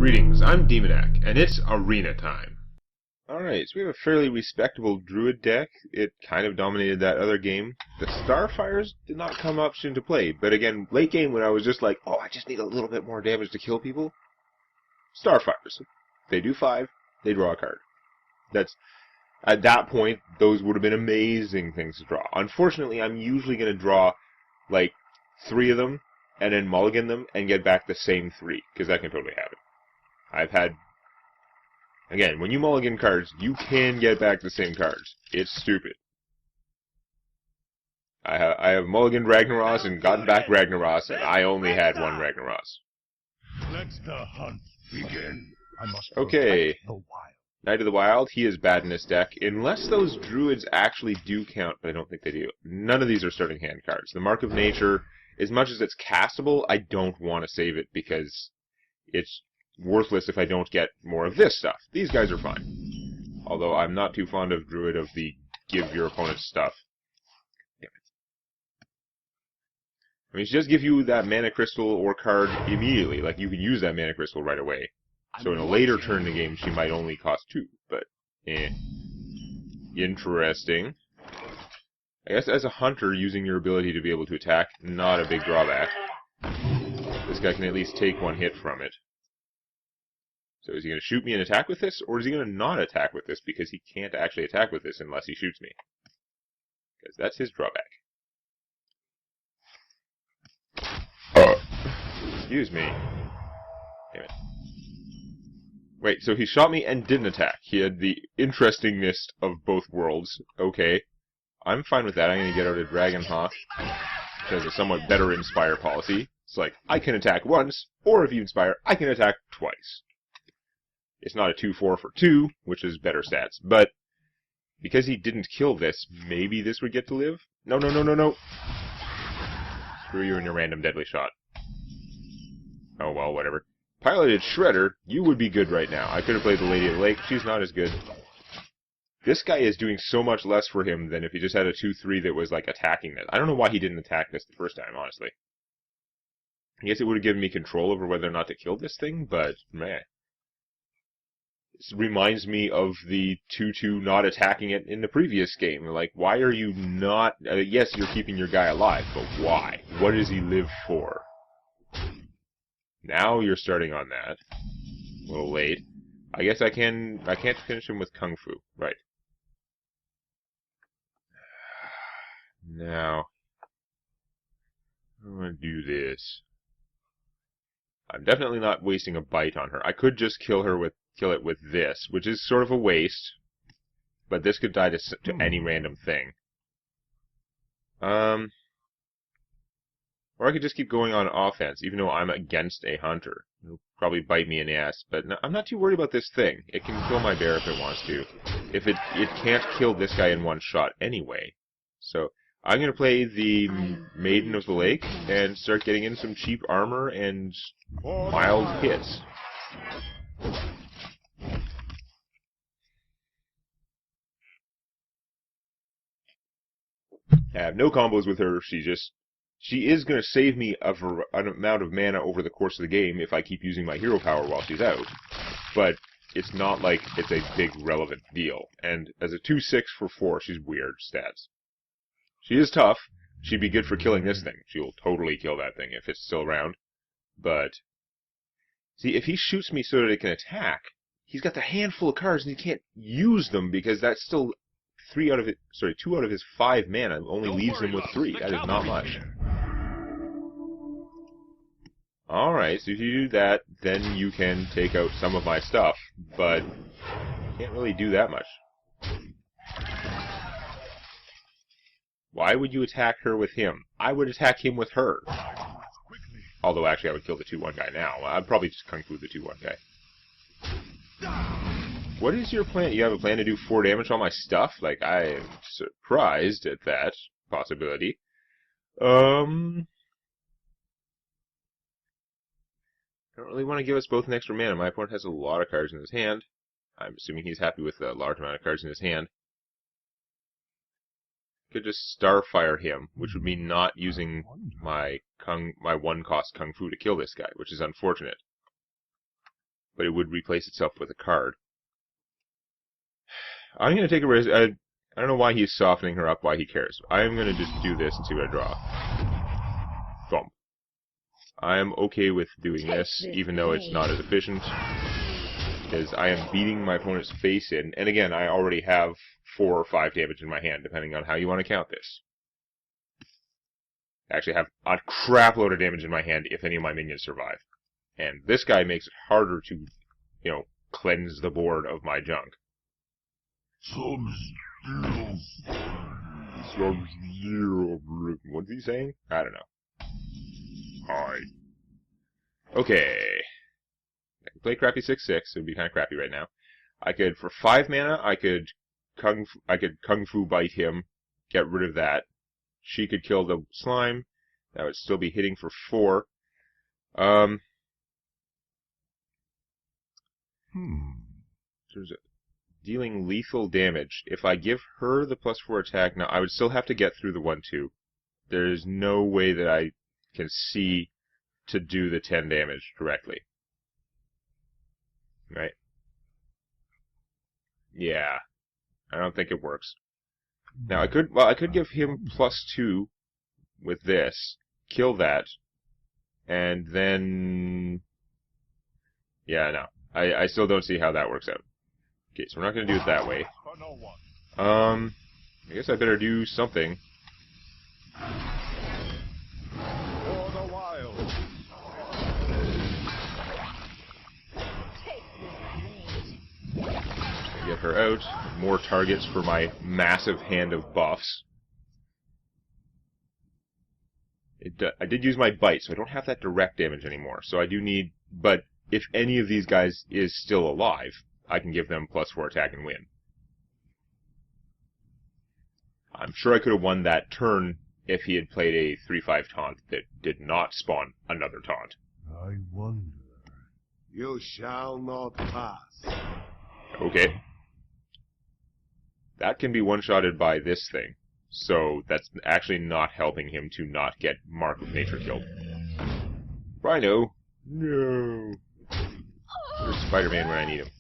Greetings, I'm Demonac, and it's arena time. Alright, so we have a fairly respectable Druid deck. It kind of dominated that other game. The Starfires did not come much into play, but again, late game when I was just like, oh, I just need a little bit more damage to kill people. Starfires. They do 5, they draw a card. At that point, those would have been amazing things to draw. Unfortunately, I'm usually going to draw, like, 3 of them, and then mulligan them, and get back the same 3, because I can totally have it. I've had... Again, when you mulligan cards, you can get back the same cards. It's stupid. I have mulliganed Ragnaros and gotten back Ragnaros, and I only had 1 Ragnaros. Let the hunt begin. I must okay. The wild. Knight of the Wild, he is bad in this deck, unless those Druids actually do count, but I don't think they do. None of these are starting hand cards. The Mark of Nature, as much as it's castable, I don't want to save it because it's worthless if I don't get more of this stuff. These guys are fine. Although I'm not too fond of Druid of the give your opponent stuff. Damn it. I mean, she does give you that Mana Crystal or card immediately. Like, you can use that Mana Crystal right away. So in a later turn in the game, she might only cost 2, but interesting. I guess as a hunter, using your ability to be able to attack, not a big drawback. This guy can at least take 1 hit from it. So is he going to shoot me and attack with this, or is he going to not attack with this because he can't actually attack with this unless he shoots me? Because that's his drawback. Excuse me. Damn it. Wait, so he shot me and didn't attack. He had the interestingness of both worlds. Okay. I'm fine with that. I'm going to get out a Dragonhawk, which has a somewhat better Inspire policy. It's like, I can attack once, or if you Inspire, I can attack twice. It's not a 2-4 for 2, which is better stats, but because he didn't kill this, maybe this would get to live? No, no, no, no, no! Screw you and your random deadly shot. Oh well, whatever. Piloted Shredder, you would be good right now. I could have played the Lady of the Lake, she's not as good. This guy is doing so much less for him than if he just had a 2-3 that was, like, attacking this. I don't know why he didn't attack this the first time, honestly. I guess it would have given me control over whether or not to kill this thing, but, man. This reminds me of the 2-2 not attacking it in the previous game. Like, why are you not... yes, you're keeping your guy alive, but why? What does he live for? Now you're starting on that. A little late. I guess I can't finish him with Kung Fu. Right. Now, I'm going to do this. I'm definitely not wasting a bite on her. I could just kill it with this, which is sort of a waste. But this could die to any random thing. Or I could just keep going on offense, even though I'm against a hunter. It'll probably bite me in the ass, but no, I'm not too worried about this thing. It can kill my bear if it wants to. If it can't kill this guy in 1 shot anyway. So I'm going to play the Maiden of the Lake and start getting in some cheap armor and mild hits. I have no combos with her. She is going to save me an amount of mana over the course of the game if I keep using my hero power while she's out. But it's not like it's a big relevant deal. And as a 2-6 for 4, she's weird stats. She is tough. She'd be good for killing this thing. She'll totally kill that thing if it's still around. But, see, if he shoots me so that it can attack, he's got the handful of cards and he can't use them because that's still 2 out of his 5 mana only leaves him with 3. That is not much. Alright, so if you do that, then you can take out some of my stuff, but can't really do that much. Why would you attack her with him? I would attack him with her. Although, actually, I would kill the 2-1 guy now. I'd probably just Kung Fu the 2-1 guy. What is your plan? You have a plan to do 4 damage on my stuff? Like, I am surprised at that possibility. I don't really want to give us both an extra mana. My opponent has a lot of cards in his hand. I'm assuming he's happy with a large amount of cards in his hand. Could just Starfire him, which would mean not using my 1-cost Kung Fu to kill this guy, which is unfortunate. but it would replace itself with a card. I'm going to take a risk. I don't know why he's softening her up, why he cares. I'm going to just do this and see what I draw. Thump. I'm okay with doing this, even though it's not as efficient, because I am beating my opponent's face in, and again, I already have 4 or 5 damage in my hand, depending on how you want to count this. I actually have a crap load of damage in my hand if any of my minions survive. And this guy makes it harder to, cleanse the board of my junk. What's he saying? I don't know. Hi. Okay. I can play crappy 6/6, it would be kind of crappy right now. I could, for 5 mana, I could Kung Fu bite him, get rid of that. She could kill the slime. That would still be hitting for 4. Dealing lethal damage. If I give her the +4 attack, now I would still have to get through the 1/2. There's no way that I can see to do the 10 damage directly. Right? Yeah. I don't think it works. Now I could give him +2 with this, kill that, and then yeah, no. I still don't see how that works out. Okay, so we're not gonna do it that way. I guess I better do something. Get her out. More targets for my massive hand of buffs. I did use my bite, so I don't have that direct damage anymore. So I do need... But if any of these guys is still alive, I can give them +4 attack and win. I'm sure I could have won that turn if he had played a 3/5 taunt that did not spawn another taunt. I wonder. You shall not pass. Okay. That can be one-shotted by this thing. So that's actually not helping him to not get Mark of Nature killed. Rhino! No! Where's Spider-Man when I need him?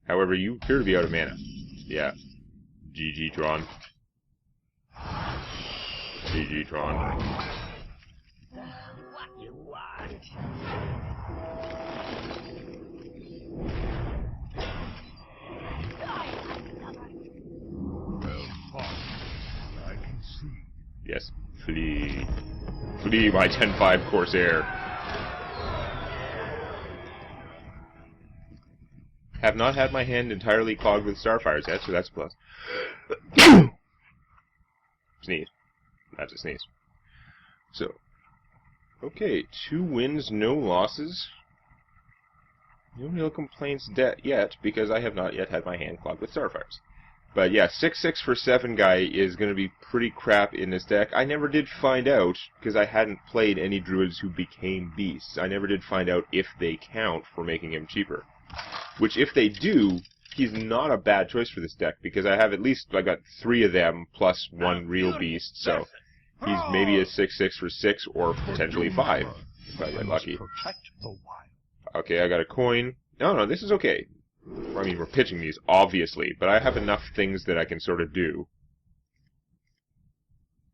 However, you appear to be out of mana. Yeah. GG Tron. GG Tron. What you want? I can see. Yes. Flee. Flee, my 10-5 Corsair. Have not had my hand entirely clogged with Starfires yet, so that's a plus. Sneeze. That's a sneeze. So, okay, 2 wins, no losses. No real complaints yet, because I have not yet had my hand clogged with Starfires. But yeah, 6/6 for 7 guy is going to be pretty crap in this deck. I never did find out, because I hadn't played any druids who became beasts. I never did find out if they count for making him cheaper. Which, if they do, he's not a bad choice for this deck, because I got 3 of them, plus 1 real beast, so he's maybe a 6/6 for 6, or potentially 5, if I get lucky. Okay, I got a coin. No, this is okay. I mean, we're pitching these, obviously, but I have enough things that I can sort of do.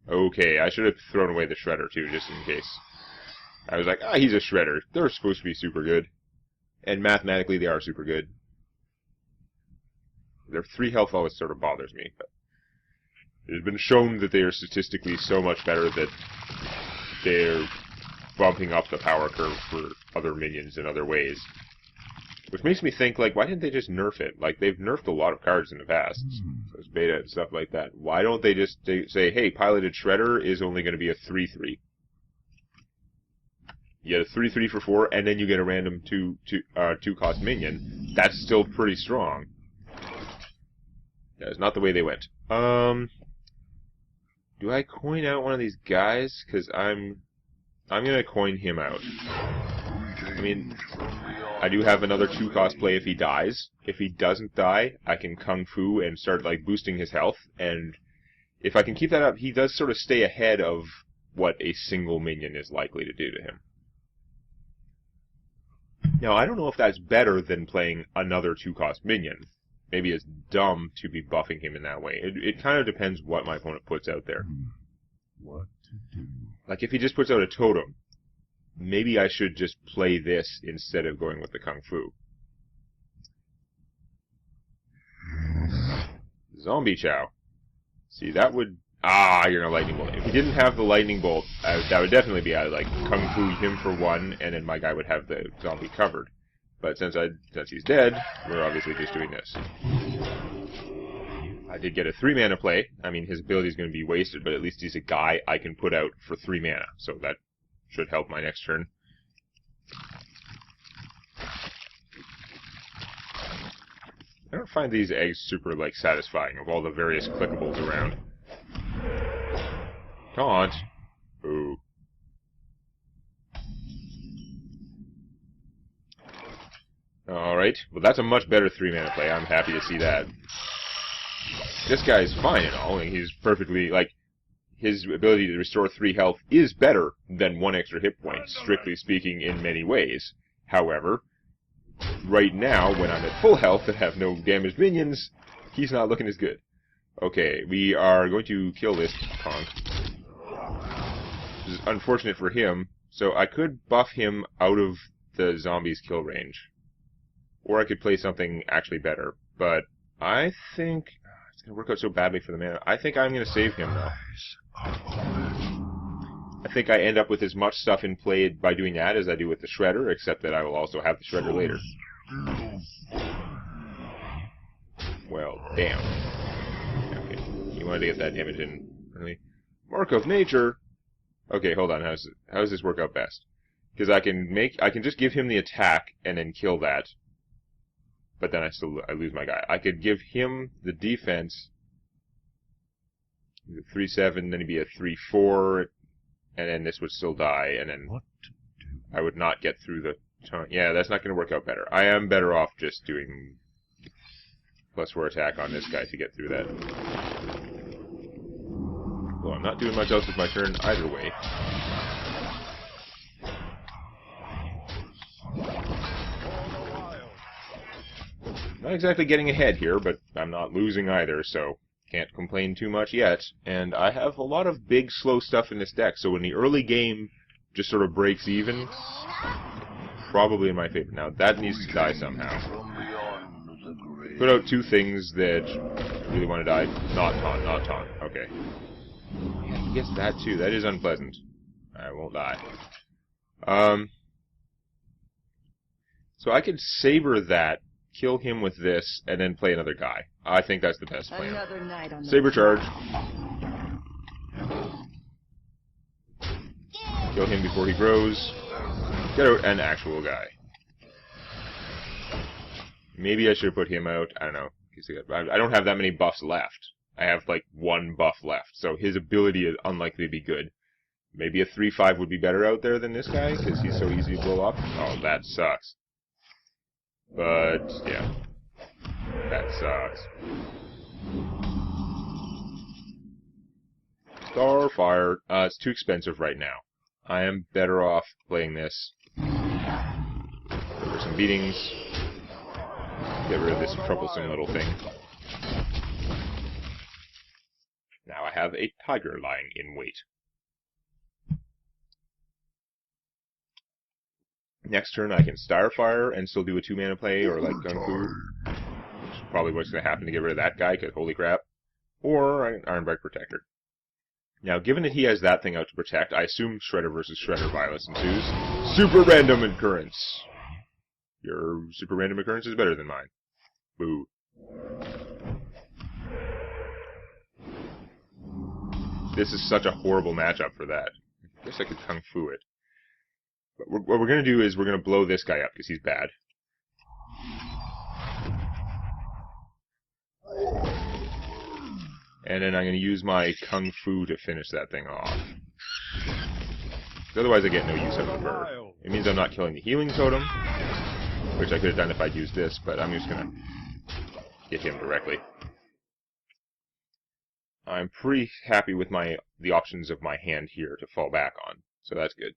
Okay, I should have thrown away the Shredder, too, just in case. I was like, he's a Shredder. They're supposed to be super good. And mathematically, they are super good. Their 3 health always sort of bothers me, but it has been shown that they are statistically so much better that they're bumping up the power curve for other minions in other ways. Which makes me think, why didn't they just nerf it? They've nerfed a lot of cards in the past. So it's beta and stuff like that. Why don't they just say, hey, Piloted Shredder is only going to be a 3/3. You get a 3/3 for 4, and then you get a random 2-cost minion. That's still pretty strong. That is not the way they went. Do I coin out one of these guys? Because I'm going to coin him out. I mean, I do have another 2-cost play if he dies. If he doesn't die, I can Kung Fu and start, boosting his health. And if I can keep that up, he does sort of stay ahead of what a single minion is likely to do to him. Now, I don't know if that's better than playing another 2-cost minion. Maybe it's dumb to be buffing him in that way. It kind of depends what my opponent puts out there. What to do? Like, if he just puts out a totem, maybe I should just play this instead of going with the Kung Fu. Zombie Chow. See, that would... Ah, you're gonna Lightning Bolt. If he didn't have the Lightning Bolt, that would definitely be, I'd like Kung Fu him for one, and then my guy would have the zombie covered. But since he's dead, we're obviously just doing this. I did get a 3-mana play. I mean, his ability is going to be wasted, but at least he's a guy I can put out for 3 mana. So that should help my next turn. I don't find these eggs super, like, satisfying of all the various clickables around. Taunt. Ooh. Alright, well that's a much better 3-mana play. I'm happy to see that. This guy's fine and all, and he's perfectly, like, his ability to restore 3 health is better than 1 extra hit point, strictly speaking, in many ways. However, right now, when I'm at full health and have no damaged minions, he's not looking as good. Okay, we are going to kill this punk. Which is unfortunate for him, so I could buff him out of the zombie's kill range. Or I could play something actually better, but I think... It's going to work out so badly for the mana. I think I'm going to save him, though. I think I end up with as much stuff in play by doing that as I do with the Shredder, except that I will also have the Shredder later. Well, damn. Okay, you wanted to get that damage in early. Mark of Nature! Okay, hold on, how does this work out best? Because I can just give him the attack and then kill that. But then I lose my guy. I could give him the defense. He's a 3/7, then he'd be a 3/4, and then this would still die, and then I would not get through the taunt. Yeah, that's not going to work out better. I am better off just doing +4 attack on this guy to get through that. Well, I'm not doing much else with my turn either way. Not exactly getting ahead here, but I'm not losing either, so can't complain too much yet. And I have a lot of big, slow stuff in this deck, so when the early game just sort of breaks even, probably in my favor. Now, that needs to die somehow. Put out 2 things that really want to die. Not taunt, not taunt. Okay. Yeah, he gets that too. That is unpleasant. I won't die. So I could saber that, kill him with this, and then play another guy. I think that's the best plan. Saber charge. Kill him before he grows. Get out an actual guy. Maybe I should have put him out. I don't know. I don't have that many buffs left. I have like 1 buff left, so his ability is unlikely to be good. Maybe a 3/5 would be better out there than this guy, because he's so easy to blow up. Oh, that sucks. But, yeah. That sucks. Starfire. It's too expensive right now. I am better off playing this. Over some beatings. Get rid of this troublesome little thing. Now I have a tiger lying in wait. Next turn I can Starfire and still do a 2-mana play, or like Kung Fu. Which is probably what's going to happen to get rid of that guy, because holy crap. Or an Ironbark Protector. Now, given that he has that thing out to protect, I assume Shredder versus Shredder violence ensues. Super Random Occurrence! Your Super Random Occurrence is better than mine. Boo. This is such a horrible matchup for that. I guess I could Kung Fu it. But what we're going to do is we're going to blow this guy up, because he's bad. And then I'm going to use my Kung Fu to finish that thing off. Otherwise I get no use out of the bird. It means I'm not killing the healing totem, which I could have done if I'd used this, but I'm just going to hit him directly. I'm pretty happy with the options of my hand here to fall back on, so that's good.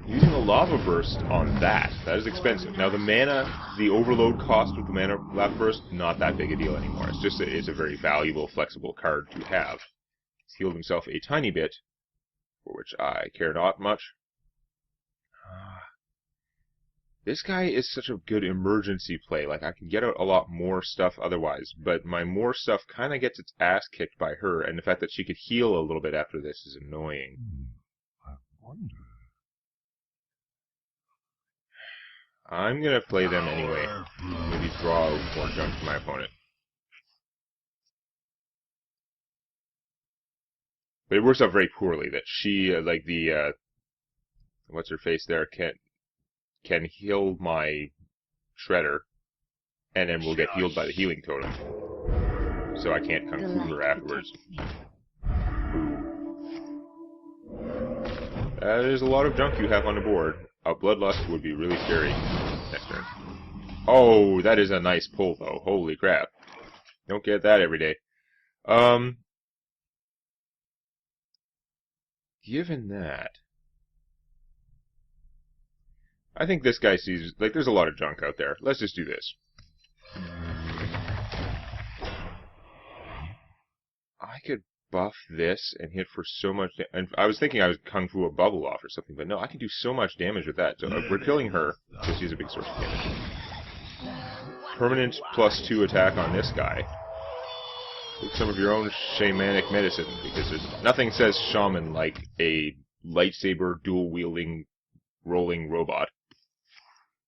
Using a Lava Burst on that is expensive. Now the mana, the overload cost of the mana Lava Burst, not that big a deal anymore. It's just it's a very valuable, flexible card to have. He's healed himself a tiny bit, for which I care not much. This guy is such a good emergency play. Like, I can get out a lot more stuff otherwise, but my more stuff kind of gets its ass kicked by her, and the fact that she could heal a little bit after this is annoying. I wonder. I'm gonna play them anyway. Maybe draw more junk to my opponent. But it works out very poorly that she, like the, what's her face there, can heal my Shredder, and then will get healed by the healing totem. So I can't Kung Fu her afterwards. That is a lot of junk you have on the board. A Bloodlust would be really scary next turn. Oh, that is a nice pull, though. Holy crap. Don't get that every day. Given that, I think this guy sees, like, there's a lot of junk out there. Let's just do this. I could buff this and hit for so much and I was thinking I was Kung Fu a bubble off or something, but no, I can do so much damage with that. So we're killing her, because she's a big source of damage. Permanent +2 attack on this guy. Take some of your own shamanic medicine, because there's nothing says shaman like a lightsaber dual-wielding rolling robot.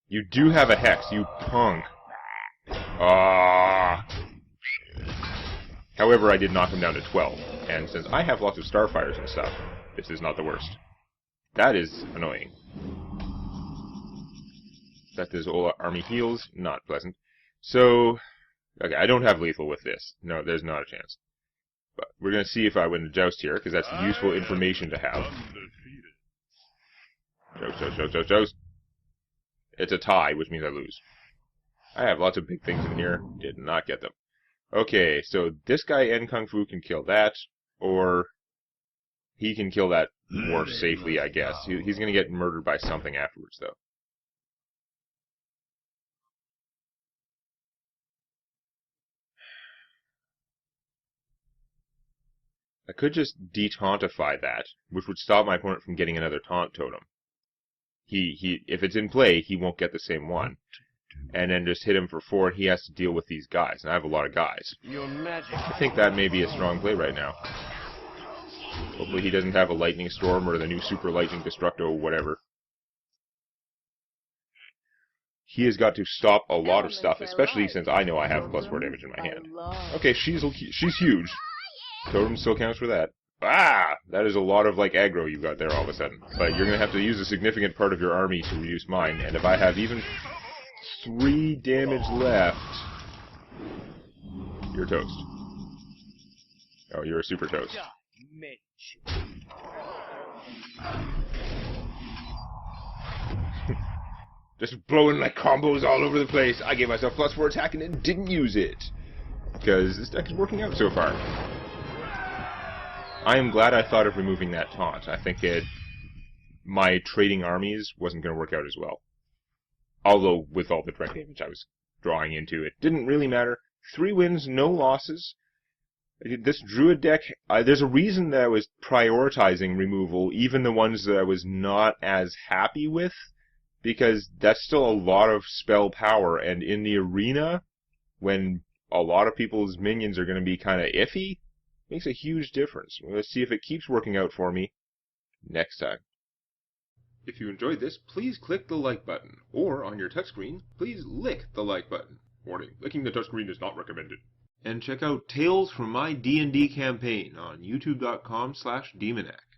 You do have a hex, you punk. However, I did knock him down to 12, and since I have lots of Starfires and stuff, this is not the worst. That is annoying. That is all army heals, not pleasant. So, okay, I don't have lethal with this. No, there's not a chance. But we're going to see if I win the joust here, because that's useful information to have. Joust, joust, joust, joust, joust. It's a tie, which means I lose. I have lots of big things in here. Did not get them. Okay, so this guy and Kung Fu can kill that, or he can kill that more safely, I guess. He's going to get murdered by something afterwards, though. I could just de-tauntify that, which would stop my opponent from getting another taunt totem. If it's in play, he won't get the same one. And then just hit him for 4, and he has to deal with these guys. And I have a lot of guys. I think that may be a strong play right now. Hopefully he doesn't have a Lightning Storm or the new Super Lightning Destructo, whatever. He has got to stop a lot of stuff, especially since I know I have +4 damage in my hand. Okay, she's huge. Totem still counts for that. That is a lot of, like, aggro you've got there all of a sudden. But you're going to have to use a significant part of your army to reduce mine, and if I have even 3 damage left, you're toast. Oh, you're a super toast. Just blowing like combos all over the place. I gave myself +4 attack and then didn't use it. Because this deck is working out so far. I am glad I thought of removing that taunt. I think my trading armies wasn't going to work out as well. Although, with all the direct damage I was drawing into, it didn't really matter. 3 wins, no losses. This Druid deck, there's a reason that I was prioritizing removal, even the ones that I was not as happy with, because that's still a lot of spell power, and in the arena, when a lot of people's minions are going to be kind of iffy, makes a huge difference. Let's see if it keeps working out for me next time. If you enjoyed this, please click the like button, or on your touchscreen, please lick the like button. Warning, licking the touchscreen is not recommended. And check out Tales from My D&D Campaign on youtube.com/Demonac.